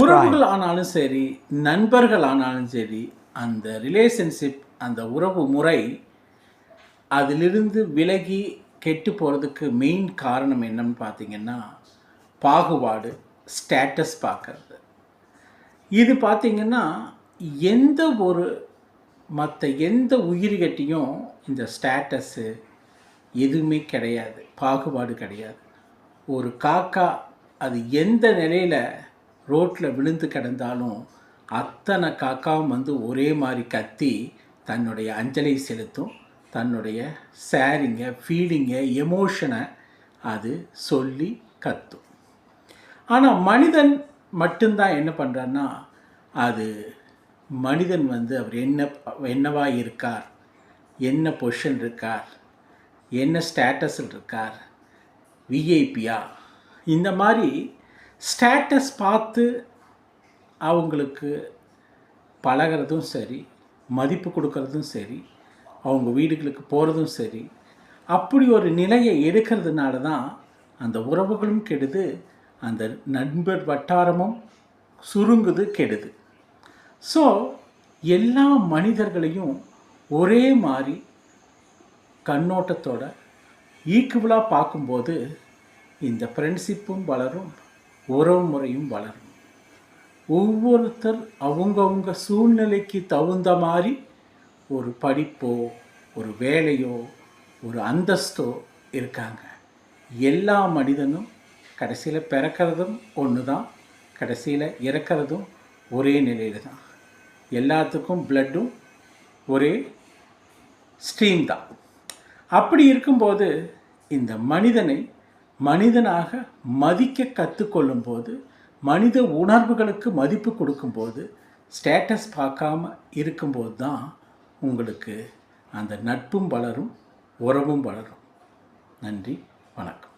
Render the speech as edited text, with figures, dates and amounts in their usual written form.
உறவுகள் ஆனாலும் சரி, நண்பர்கள் ஆனாலும் சரி, அந்த ரிலேஷன்ஷிப், அந்த உறவு முறை அதிலிருந்து விலகி கெட்டு போகிறதுக்கு மெயின் காரணம் என்னன்னு பார்த்தீங்கன்னா, பாகுபாடு, ஸ்டேட்டஸ் பார்க்கறது. இது பார்த்தீங்கன்னா, எந்த ஒரு மற்ற எந்த உயிரிகட்டையும் இந்த ஸ்டேட்டஸு எதுவுமே கிடையாது, பாகுபாடு கிடையாது. ஒரு காக்கா அது எந்த நிலையில் ரோட்டில் விழுந்து கிடந்தாலும் அத்தனை காக்காவும் வந்து ஒரே மாதிரி கத்தி தன்னுடைய அஞ்சலி செலுத்தும், தன்னுடைய ஷேரிங்கை, ஃபீலிங்கை, எமோஷனை அது சொல்லி கத்தும். ஆனால் மனிதன் மட்டும்தான் என்ன பண்ணுறான்னா, அது மனிதன் வந்து அவர் என்னவா இருக்கார், என்ன பொசிஷன் இருக்கார், என்ன ஸ்டேட்டஸில் இருக்கார், விஐபியா, இந்த மாதிரி ஸ்டேட்டஸ் பார்த்து அவங்களுக்கு பழகிறதும் சரி, மதிப்பு கொடுக்கறதும் சரி, அவங்க வீடுகளுக்கு போகிறதும் சரி, அப்படி ஒரு நிலையை எடுக்கிறதுனால தான் அந்த உறவுகளும் கெடுது, அந்த நண்பர் வட்டாரமும் சுருங்குது, கெடுது. ஸோ எல்லா மனிதர்களையும் ஒரே மாதிரி கண்ணோட்டத்தோட ஈக்குவலாக பார்க்கும்போது இந்த ஃப்ரெண்ட்ஷிப்பும் வளரும், உறவு முறையும் வளரும். ஒவ்வொருத்தர் அவங்கவுங்க சூழ்நிலைக்கு தகுந்த மாதிரி ஒரு படிப்போ, ஒரு வேலையோ, ஒரு அந்தஸ்தோ இருக்காங்க. எல்லா மனிதனும் கடைசியில் பிறக்கிறதும் ஒன்று தான், கடைசியில் இறக்கிறதும் ஒரே நிலையில் தான். எல்லாத்துக்கும் பிளட்டும் ஒரே ஸ்ட்ரீம் தான். அப்படி இருக்கும்போது இந்த மனிதனை மனிதனாக மதிக்க கற்றுக்கொள்ளும்போது, மனித உணர்வுகளுக்கு மதிப்பு கொடுக்கும்போது, ஸ்டேட்டஸ் பார்க்காம இருக்கும்போது தான் உங்களுக்கு அந்த நட்பும் வளரும், உறவும் வளரும். நன்றி, வணக்கம்.